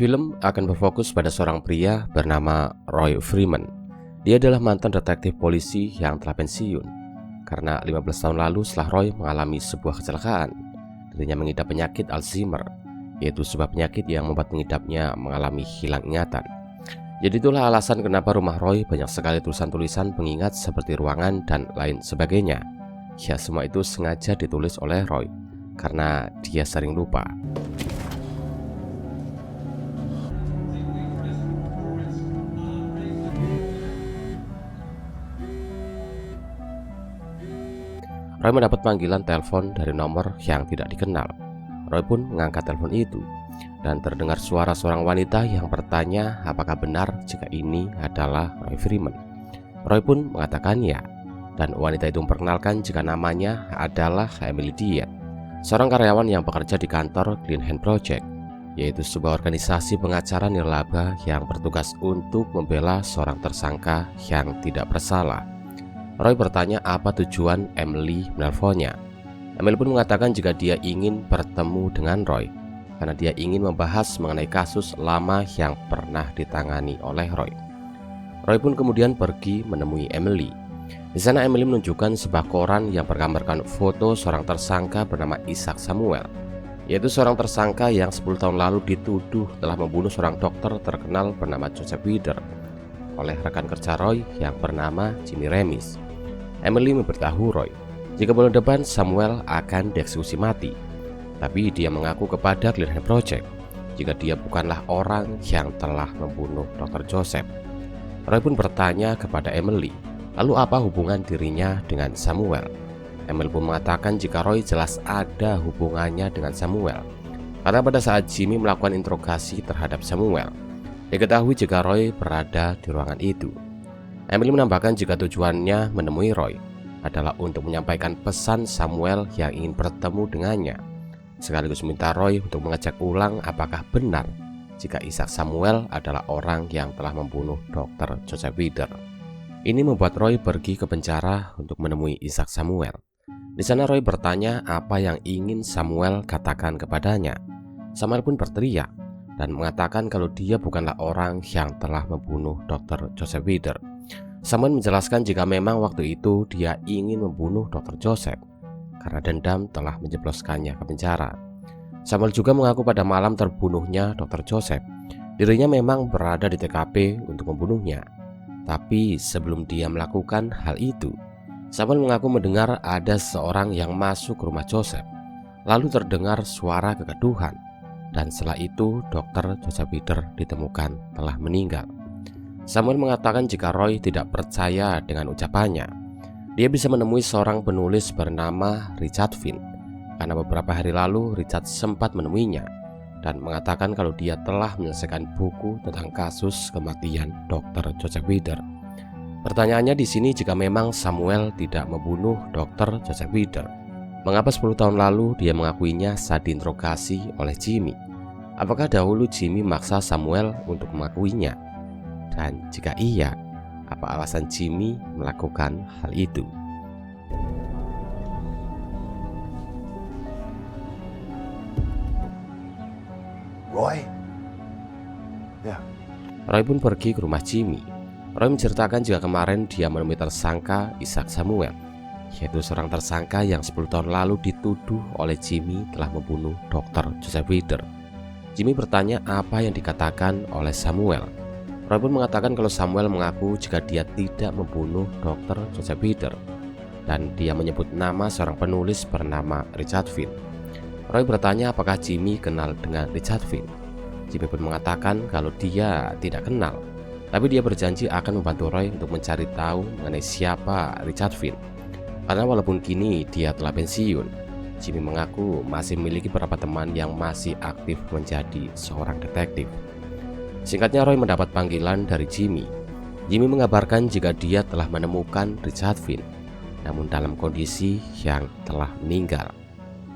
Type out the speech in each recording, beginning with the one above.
Film akan berfokus pada seorang pria bernama Roy Freeman. Dia adalah mantan detektif polisi yang telah pensiun. Karena 15 tahun lalu setelah Roy mengalami sebuah kecelakaan, dirinya mengidap penyakit Alzheimer, yaitu sebuah penyakit yang membuat pengidapnya mengalami hilang ingatan. Jadi itulah alasan kenapa rumah Roy banyak sekali tulisan-tulisan pengingat seperti ruangan dan lain sebagainya. Ya, semua itu sengaja ditulis oleh Roy karena dia sering lupa. Roy mendapat panggilan telepon dari nomor yang tidak dikenal. Roy pun mengangkat telepon itu dan terdengar suara seorang wanita yang bertanya apakah benar jika ini adalah Roy Freeman. Roy pun mengatakan ya, dan wanita itu memperkenalkan jika namanya adalah Emily Diet, seorang karyawan yang bekerja di kantor Clean Hand Project, yaitu sebuah organisasi pengacara nirlaba yang bertugas untuk membela seorang tersangka yang tidak bersalah. Roy bertanya apa tujuan Emily menelponnya. Emily pun mengatakan jika dia ingin bertemu dengan Roy karena dia ingin membahas mengenai kasus lama yang pernah ditangani oleh Roy. Roy pun kemudian pergi menemui Emily. Di sana Emily menunjukkan sebuah koran yang bergambarkan foto seorang tersangka bernama Isaac Samuel, yaitu seorang tersangka yang 10 tahun lalu dituduh telah membunuh seorang dokter terkenal bernama Joseph Weider oleh rekan kerja Roy yang bernama Jimmy Remis. Emily memberitahu Roy jika bulan depan Samuel akan dieksekusi mati, tapi dia mengaku kepada Clean Hand Project jika dia bukanlah orang yang telah membunuh Dr. Joseph. Roy pun bertanya kepada Emily, lalu apa hubungan dirinya dengan Samuel? Emily pun mengatakan jika Roy jelas ada hubungannya dengan Samuel, karena pada saat Jimmy melakukan interogasi terhadap Samuel, diketahui jika Roy berada di ruangan itu. Emily menambahkan jika tujuannya menemui Roy adalah untuk menyampaikan pesan Samuel yang ingin bertemu dengannya, sekaligus minta Roy untuk mengecek ulang apakah benar jika Isaac Samuel adalah orang yang telah membunuh Dr. Joseph Weider. Ini membuat Roy pergi ke penjara untuk menemui Isaac Samuel. Di sana Roy bertanya apa yang ingin Samuel katakan kepadanya. Samuel pun berteriak dan mengatakan kalau dia bukanlah orang yang telah membunuh Dr. Joseph Weider. Samuel menjelaskan jika memang waktu itu dia ingin membunuh Dr. Joseph karena dendam telah menjebloskannya ke penjara. Samuel juga mengaku pada malam terbunuhnya Dr. Joseph, dirinya memang berada di TKP untuk membunuhnya. Tapi sebelum dia melakukan hal itu, Samuel mengaku mendengar ada seorang yang masuk ke rumah Joseph. Lalu terdengar suara kegaduhan, dan setelah itu Dr. Joseph Weider ditemukan telah meninggal. Samuel mengatakan jika Roy tidak percaya dengan ucapannya, dia bisa menemui seorang penulis bernama Richard Finn, karena beberapa hari lalu Richard sempat menemuinya dan mengatakan kalau dia telah menyelesaikan buku tentang kasus kematian Dr. Joseph Weider. Pertanyaannya di sini, jika memang Samuel tidak membunuh Dr. Joseph Weider, mengapa 10 tahun lalu dia mengakuinya saat diinterogasi oleh Jimmy? Apakah dahulu Jimmy memaksa Samuel untuk mengakuinya? Dan jika iya, apa alasan Jimmy melakukan hal itu? Roy? Ya. Roy pun pergi ke rumah Jimmy. Roy menceritakan jika kemarin dia menemui tersangka Isaac Samuel, yaitu seorang tersangka yang 10 tahun lalu dituduh oleh Jimmy telah membunuh Dr. Joseph Weider. Jimmy bertanya apa yang dikatakan oleh Samuel. Roy pun mengatakan kalau Samuel mengaku jika dia tidak membunuh Dr. Joseph Weider, dan dia menyebut nama seorang penulis bernama Richard Finn. Roy bertanya apakah Jimmy kenal dengan Richard Finn. Jimmy pun mengatakan kalau dia tidak kenal, tapi dia berjanji akan membantu Roy untuk mencari tahu mengenai siapa Richard Finn. Karena walaupun kini dia telah pensiun, Jimmy mengaku masih memiliki beberapa teman yang masih aktif menjadi seorang detektif. Singkatnya, Roy mendapat panggilan dari Jimmy. Jimmy mengabarkan jika dia telah menemukan Richard Finn, namun dalam kondisi yang telah meninggal.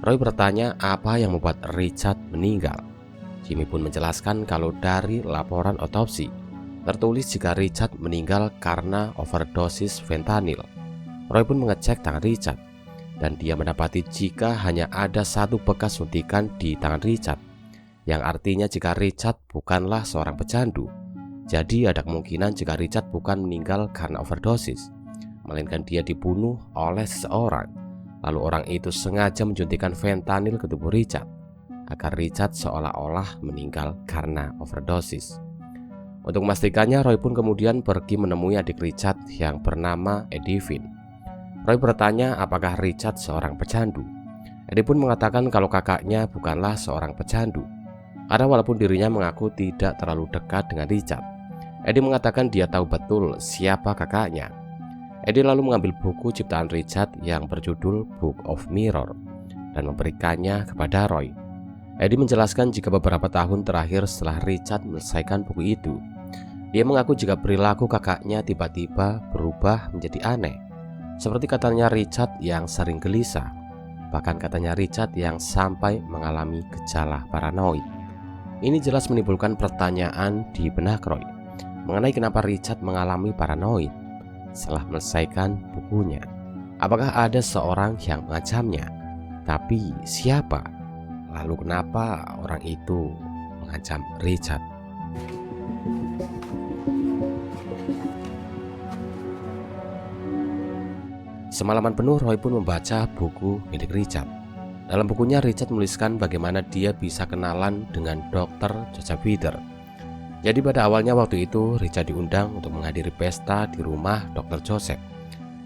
Roy bertanya apa yang membuat Richard meninggal. Jimmy pun menjelaskan kalau dari laporan otopsi tertulis jika Richard meninggal karena overdosis fentanyl. Roy pun mengecek tangan Richard, dan dia mendapati jika hanya ada satu bekas suntikan di tangan Richard. yang artinya jika Richard bukanlah seorang pecandu, jadi ada kemungkinan jika Richard bukan meninggal karena overdosis, melainkan dia dibunuh oleh seseorang, lalu orang itu sengaja menyuntikkan fentanyl ke tubuh Richard agar Richard seolah-olah meninggal karena overdosis. Untuk memastikannya, Roy pun kemudian pergi menemui adik Richard yang bernama Edivin. Roy bertanya apakah Richard seorang pecandu. Eddie pun mengatakan kalau kakaknya bukanlah seorang pecandu, karena walaupun dirinya mengaku tidak terlalu dekat dengan Richard. Eddie mengatakan dia tahu betul siapa kakaknya. Eddie lalu mengambil buku ciptaan Richard yang berjudul Book of Mirror dan memberikannya kepada Roy. Eddie menjelaskan jika beberapa tahun terakhir setelah Richard menyelesaikan buku itu, dia mengaku jika perilaku kakaknya tiba-tiba berubah menjadi aneh. Seperti katanya Richard yang sering gelisah, bahkan katanya Richard yang sampai mengalami gejala paranoid. Ini jelas menimbulkan pertanyaan di benak Roy mengenai kenapa Richard mengalami paranoid setelah menyelesaikan bukunya. Apakah ada seorang yang mengancamnya? Tapi siapa? Lalu kenapa orang itu mengancam Richard? Semalaman penuh Roy pun membaca buku milik Richard. Dalam bukunya Richard menuliskan bagaimana dia bisa kenalan dengan Dr. Joseph Wither. Jadi pada awalnya waktu itu Richard diundang untuk menghadiri pesta di rumah Dr. Joseph.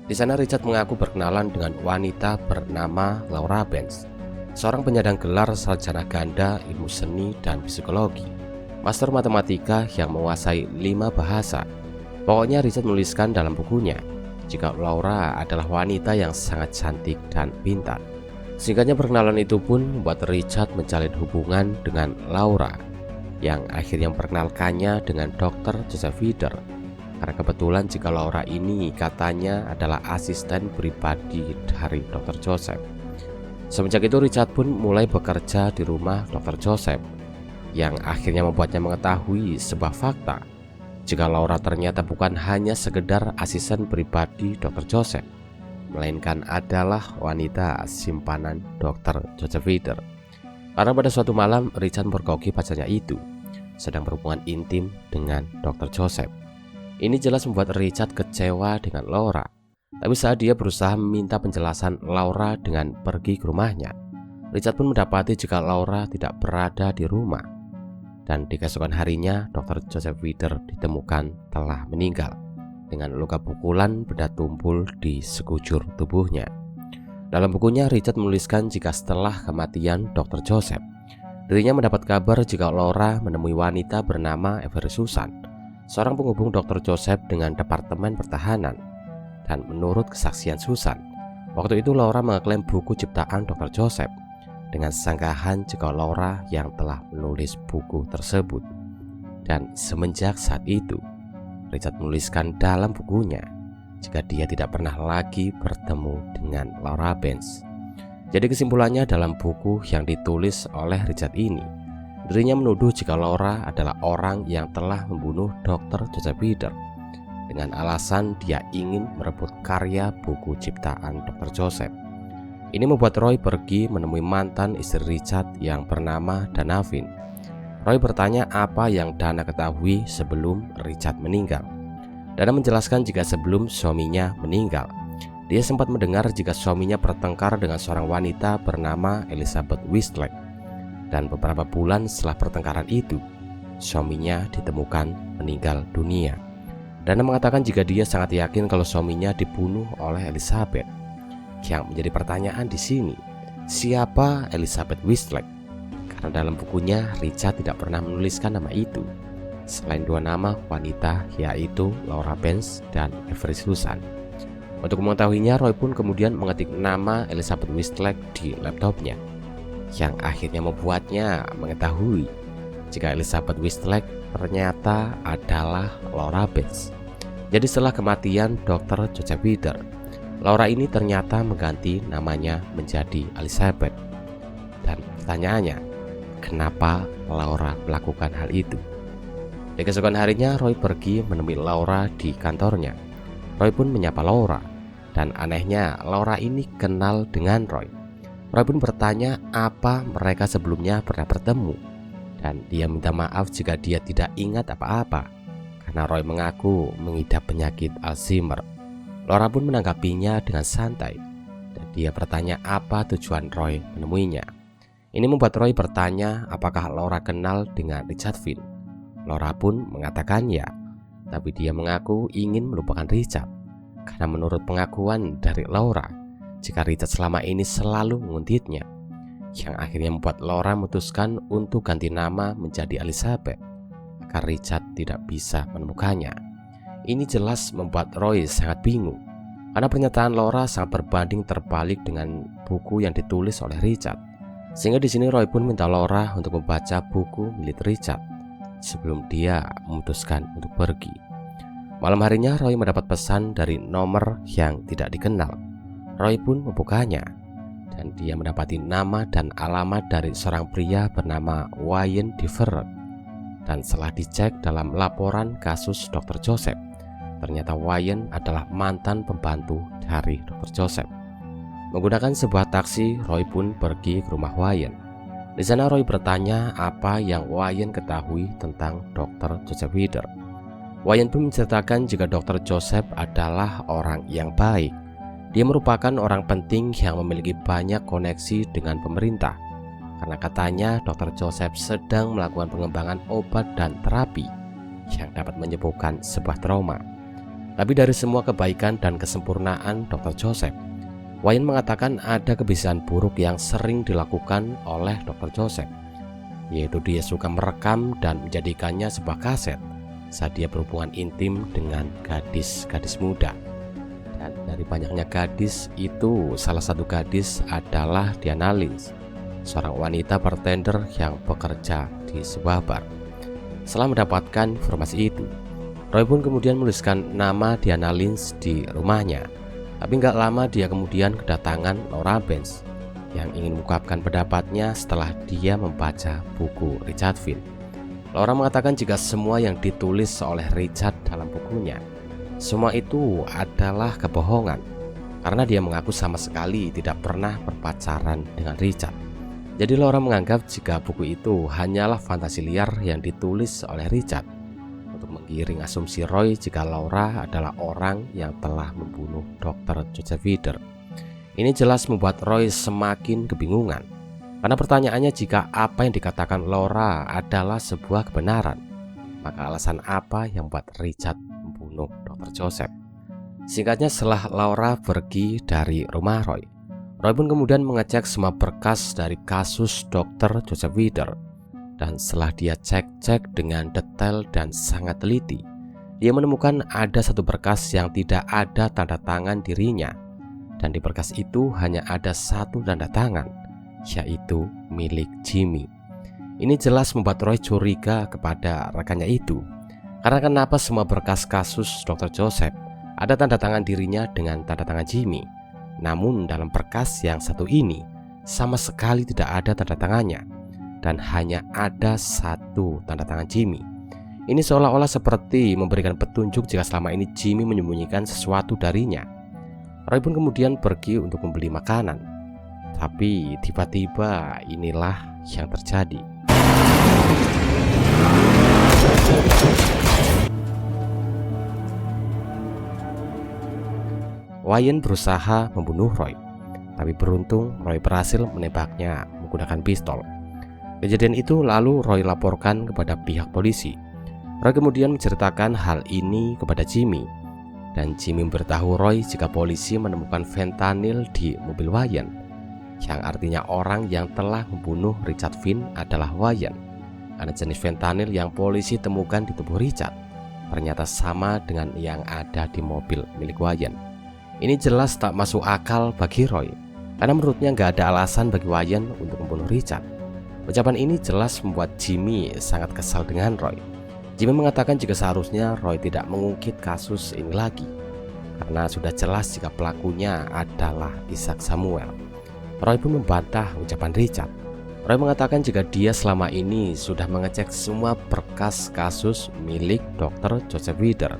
Di sana Richard mengaku berkenalan dengan wanita bernama Laura Benz, seorang penyandang gelar sarjana ganda ilmu seni dan psikologi, master matematika yang menguasai 5 bahasa. Pokoknya Richard menuliskan dalam bukunya jika Laura adalah wanita yang sangat cantik dan pintar. Singkatnya, perkenalan itu pun membuat Richard menjalin hubungan dengan Laura, yang akhirnya memperkenalkannya dengan Dr. Joseph Wither. Karena kebetulan jika Laura ini katanya adalah asisten pribadi dari Dr. Joseph. Semenjak itu Richard pun mulai bekerja di rumah Dr. Joseph, yang akhirnya membuatnya mengetahui sebuah fakta jika Laura ternyata bukan hanya sekedar asisten pribadi Dr. Joseph, melainkan adalah wanita simpanan Dr. Joseph Wither. Karena pada suatu malam Richard mergoki pacarnya itu sedang berhubungan intim dengan Dr. Joseph. Ini jelas membuat Richard kecewa dengan Laura. Tapi saat dia berusaha meminta penjelasan Laura dengan pergi ke rumahnya, Richard pun mendapati jika Laura tidak berada di rumah. Dan di keesokan harinya Dr. Joseph Wither ditemukan telah meninggal dengan luka pukulan benda tumpul di sekujur tubuhnya. Dalam bukunya Richard menuliskan jika setelah kematian Dr. Joseph, dirinya mendapat kabar jika Laura menemui wanita bernama Avery Susan, seorang penghubung Dr. Joseph dengan Departemen Pertahanan. Dan menurut kesaksian Susan, waktu itu Laura mengeklaim buku ciptaan Dr. Joseph dengan sanggahan jika Laura yang telah menulis buku tersebut. Dan semenjak saat itu Richard menuliskan dalam bukunya jika dia tidak pernah lagi bertemu dengan Laura Benz. Jadi kesimpulannya dalam buku yang ditulis oleh Richard ini, dirinya menuduh jika Laura adalah orang yang telah membunuh Dr. Joseph Wither dengan alasan dia ingin merebut karya buku ciptaan Dr. Joseph. Ini membuat Roy pergi menemui mantan istri Richard yang bernama Dana Finn. Roy bertanya apa yang Dana ketahui sebelum Richard meninggal. Dana menjelaskan jika sebelum suaminya meninggal, dia sempat mendengar jika suaminya bertengkar dengan seorang wanita bernama Elizabeth Westlake. Dan beberapa bulan setelah pertengkaran itu, suaminya ditemukan meninggal dunia. Dana mengatakan jika dia sangat yakin kalau suaminya dibunuh oleh Elizabeth. Yang menjadi pertanyaan di sini, siapa Elizabeth Westlake? Karena dalam bukunya Richard tidak pernah menuliskan nama itu, selain 2 nama wanita, yaitu Laura Benz dan Avery Susan. Untuk mengetahuinya, Roy pun kemudian mengetik nama Elizabeth Westlake di laptopnya, yang akhirnya membuatnya mengetahui jika Elizabeth Westlake ternyata adalah Laura Benz. Jadi setelah kematian Dr. Joseph Wither, Laura ini ternyata mengganti namanya menjadi Elizabeth. Dan pertanyaannya, kenapa Laura melakukan hal itu? Di keesokan harinya Roy pergi menemui Laura di kantornya. Roy pun menyapa Laura, dan anehnya Laura ini kenal dengan Roy. Roy pun bertanya apa mereka sebelumnya pernah bertemu. dan dia minta maaf jika dia tidak ingat apa-apa karena Roy mengaku mengidap penyakit Alzheimer. Laura pun menanggapinya dengan santai dan dia bertanya apa tujuan Roy menemuinya. Ini membuat Roy bertanya apakah Laura kenal dengan Richard Finn. Laura pun mengatakan ya, tapi dia mengaku ingin melupakan Richard karena menurut pengakuan dari Laura, jika Richard selama ini selalu menguntitnya, yang akhirnya membuat Laura memutuskan untuk ganti nama menjadi Elizabeth agar Richard tidak bisa menemukannya. Ini jelas membuat Roy sangat bingung karena pernyataan Laura sangat berbanding terbalik dengan buku yang ditulis oleh Richard. Sehingga di sini Roy pun minta Laura untuk membaca buku milik Richard sebelum dia memutuskan untuk pergi. Malam harinya Roy mendapat pesan dari nomor yang tidak dikenal. Roy pun membukanya dan dia mendapati nama dan alamat dari seorang pria bernama Wayne Devereux. Dan setelah dicek dalam laporan kasus Dr. Joseph, ternyata Wayne adalah mantan pembantu dari Dr. Joseph. Menggunakan sebuah taksi, Roy pun pergi ke rumah Wayne. Di sana Roy bertanya apa yang Wayne ketahui tentang Dr. Joseph Weider. Wayne pun menceritakan jika Dr. Joseph adalah orang yang baik. Dia merupakan orang penting yang memiliki banyak koneksi dengan pemerintah. Karena katanya Dr. Joseph sedang melakukan pengembangan obat dan terapi yang dapat menyembuhkan sebuah trauma. Tapi dari semua kebaikan dan kesempurnaan Dr. Joseph, Wayne mengatakan ada kebiasaan buruk yang sering dilakukan oleh Dr. Joseph, yaitu dia suka merekam dan menjadikannya sebuah kaset saat dia berhubungan intim dengan gadis-gadis muda. Dan dari banyaknya gadis itu, salah satu gadis adalah Diana Lynch, seorang wanita bartender yang bekerja di sebuah bar. Setelah mendapatkan informasi itu, Roy pun kemudian menuliskan nama Diana Lynch di rumahnya. Tapi nggak lama dia kemudian kedatangan Laura Benz yang ingin mengungkapkan pendapatnya setelah dia membaca buku Richard Finn. Laura mengatakan jika semua yang ditulis oleh Richard dalam bukunya, semua itu adalah kebohongan karena dia mengaku sama sekali tidak pernah berpacaran dengan Richard. Jadi Laura menganggap jika buku itu hanyalah fantasi liar yang ditulis oleh Richard untuk menggiring asumsi Roy jika Laura adalah orang yang telah membunuh Dr. Joseph Weider. Ini jelas membuat Roy semakin kebingungan. Karena pertanyaannya jika apa yang dikatakan Laura adalah sebuah kebenaran, maka alasan apa yang membuat Richard membunuh Dr. Joseph? Singkatnya, setelah Laura pergi dari rumah Roy pun kemudian mengecek semua berkas dari kasus Dr. Joseph Weider. Dan setelah dia cek-cek dengan detail dan sangat teliti, dia menemukan ada satu berkas yang tidak ada tanda tangan dirinya. Dan di berkas itu hanya ada satu tanda tangan, yaitu milik Jimmy. Ini jelas membuat Roy curiga kepada rekannya itu. Karena kenapa semua berkas kasus Dr. Joseph ada tanda tangan dirinya dengan tanda tangan Jimmy, namun dalam berkas yang satu ini sama sekali tidak ada tanda tangannya dan hanya ada satu tanda tangan Jimmy. Ini seolah-olah seperti memberikan petunjuk jika selama ini Jimmy menyembunyikan sesuatu darinya. Roy pun kemudian pergi untuk membeli makanan. Tapi tiba-tiba inilah yang terjadi. Wayne berusaha membunuh Roy, tapi beruntung Roy berhasil menembaknya menggunakan pistol. Kejadian itu lalu Roy laporkan kepada pihak polisi. Roy kemudian menceritakan hal ini kepada Jimmy, dan Jimmy memberitahu Roy jika polisi menemukan fentanyl di mobil Wayne, yang artinya orang yang telah membunuh Richard Finn adalah Wayne. Karena jenis fentanyl yang polisi temukan di tubuh Richard ternyata sama dengan yang ada di mobil milik Wayne. Ini jelas tak masuk akal bagi Roy, karena menurutnya nggak ada alasan bagi Wayne untuk membunuh Richard. Ucapan ini jelas membuat Jimmy sangat kesal dengan Roy. Jimmy mengatakan jika seharusnya Roy tidak mengungkit kasus ini lagi, karena sudah jelas jika pelakunya adalah Isaac Samuel. Roy pun membantah ucapan Richard. Roy mengatakan jika dia selama ini sudah mengecek semua berkas kasus milik Dr. Joseph Weider.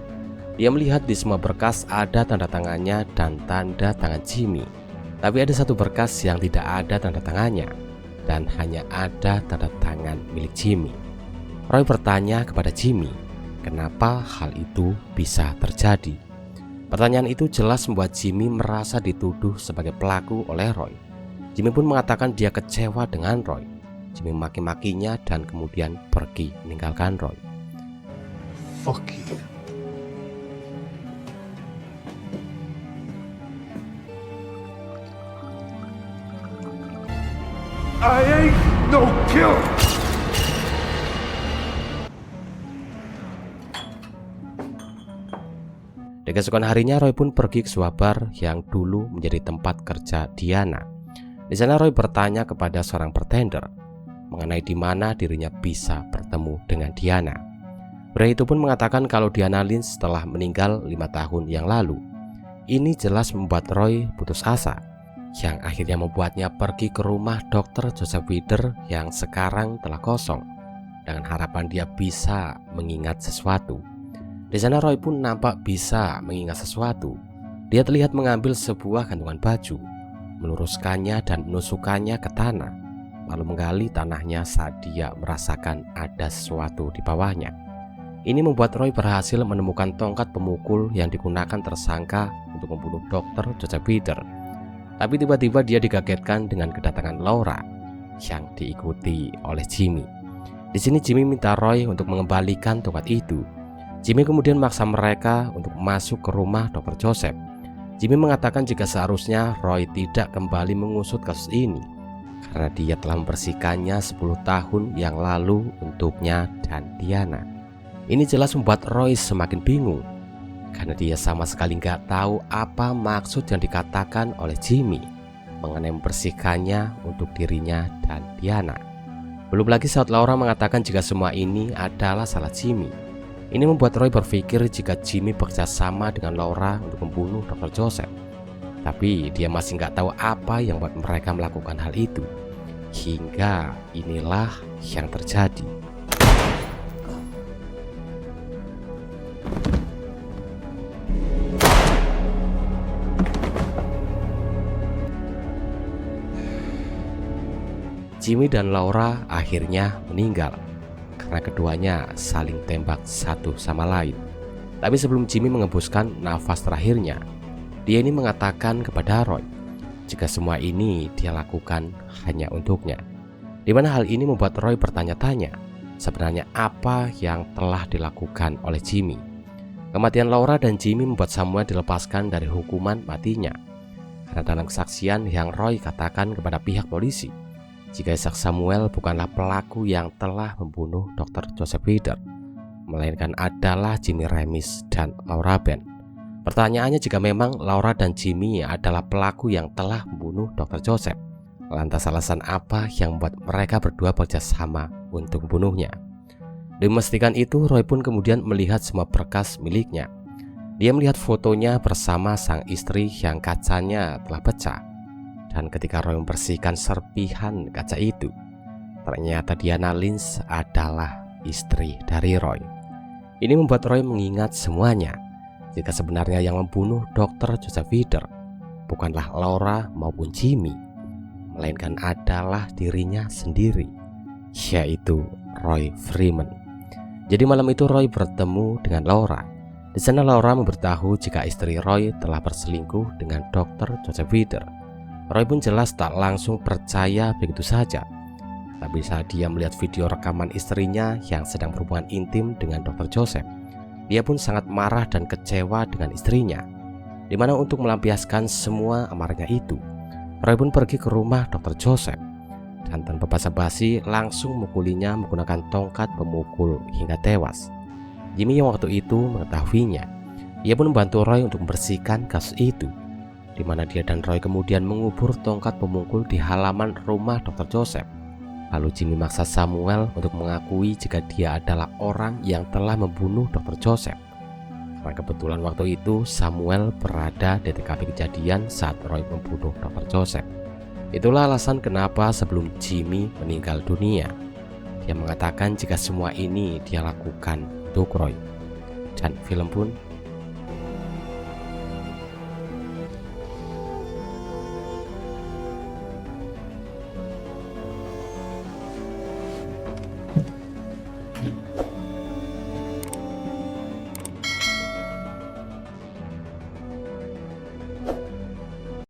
Dia melihat di semua berkas ada tanda tangannya dan tanda tangan Jimmy. Tapi ada satu berkas yang tidak ada tanda tangannya, dan hanya ada tanda tangan milik Jimmy. Roy bertanya kepada Jimmy, kenapa hal itu bisa terjadi. Pertanyaan itu jelas membuat Jimmy merasa dituduh sebagai pelaku oleh Roy. Jimmy pun mengatakan dia kecewa dengan Roy. Jimmy maki-makinya dan kemudian pergi meninggalkan Roy. Fuck you. I ain't no killer. Di keesokan harinya Roy pun pergi ke sebuah bar yang dulu menjadi tempat kerja Diana. Di sana Roy bertanya kepada seorang bartender mengenai di mana dirinya bisa bertemu dengan Diana. Pria itu pun mengatakan kalau Diana Lynch telah meninggal 5 tahun yang lalu. Ini jelas membuat Roy putus asa, yang akhirnya membuatnya pergi ke rumah Dr. Joseph Weider yang sekarang telah kosong, dengan harapan dia bisa mengingat sesuatu. Di sana Roy pun nampak bisa mengingat sesuatu. Dia terlihat mengambil sebuah gantungan baju, meluruskannya dan menusukkannya ke tanah, lalu menggali tanahnya saat dia merasakan ada sesuatu di bawahnya. Ini membuat Roy berhasil menemukan tongkat pemukul yang digunakan tersangka untuk membunuh Dr. Joseph Weider. Tapi tiba-tiba dia dikagetkan dengan kedatangan Laura yang diikuti oleh Jimmy. Di sini Jimmy minta Roy untuk mengembalikan tongkat itu. Jimmy kemudian memaksa mereka untuk masuk ke rumah Dr. Joseph. Jimmy mengatakan jika seharusnya Roy tidak kembali mengusut kasus ini karena dia telah membersihkannya 10 tahun yang lalu untuknya dan Diana. Ini jelas membuat Roy semakin bingung karena dia sama sekali nggak tahu apa maksud yang dikatakan oleh Jimmy mengenai membersihkannya untuk dirinya dan Diana. Belum lagi saat Laura mengatakan jika semua ini adalah salah Jimmy. Ini membuat Roy berpikir jika Jimmy bekerja sama dengan Laura untuk membunuh Dr. Joseph. Tapi dia masih nggak tahu apa yang membuat mereka melakukan hal itu. Hingga inilah yang terjadi. Jimmy dan Laura akhirnya meninggal karena keduanya saling tembak satu sama lain. Tapi sebelum Jimmy mengembuskan nafas terakhirnya, dia ini mengatakan kepada Roy jika semua ini dia lakukan hanya untuknya. Di mana hal ini membuat Roy bertanya-tanya sebenarnya apa yang telah dilakukan oleh Jimmy. Kematian Laura dan Jimmy membuat Samuel dilepaskan dari hukuman matinya. Karena dalam kesaksian yang Roy katakan kepada pihak polisi, jika Isaac Samuel bukanlah pelaku yang telah membunuh Dr. Joseph Weider, melainkan adalah Jimmy Remis dan Laura Ben. Pertanyaannya, jika memang Laura dan Jimmy adalah pelaku yang telah membunuh Dr. Joseph, lantas alasan apa yang membuat mereka berdua bekerja sama untuk membunuhnya? Demi memastikan itu, Roy pun kemudian melihat semua berkas miliknya. Dia melihat fotonya bersama sang istri yang kacanya telah pecah. Dan ketika Roy membersihkan serpihan kaca itu, ternyata Diana Lynch adalah istri dari Roy. Ini membuat Roy mengingat semuanya, jika sebenarnya yang membunuh Dr. Joseph Weider bukanlah Laura maupun Jimmy, melainkan adalah dirinya sendiri, yaitu Roy Freeman. Jadi malam itu Roy bertemu dengan Laura. Di sana Laura memberitahu jika istri Roy telah berselingkuh dengan Dr. Joseph Weider. Roy pun jelas tak langsung percaya begitu saja. Tapi saat dia melihat video rekaman istrinya yang sedang berhubungan intim dengan Dr. Joseph, dia pun sangat marah dan kecewa dengan istrinya. Di mana untuk melampiaskan semua amarahnya itu, Roy pun pergi ke rumah Dr. Joseph dan tanpa basa-basi langsung memukulinya menggunakan tongkat pemukul hingga tewas. Jimmy yang waktu itu mengetahuinya, ia pun membantu Roy untuk membersihkan kasus itu, di mana dia dan Roy kemudian mengubur tongkat pemukul di halaman rumah Dr. Joseph. Lalu Jimmy memaksa Samuel untuk mengakui jika dia adalah orang yang telah membunuh Dr. Joseph. Karena kebetulan waktu itu Samuel berada di TKP kejadian saat Roy membunuh Dr. Joseph. Itulah alasan kenapa sebelum Jimmy meninggal dunia, dia mengatakan jika semua ini dia lakukan untuk Roy. Dan film pun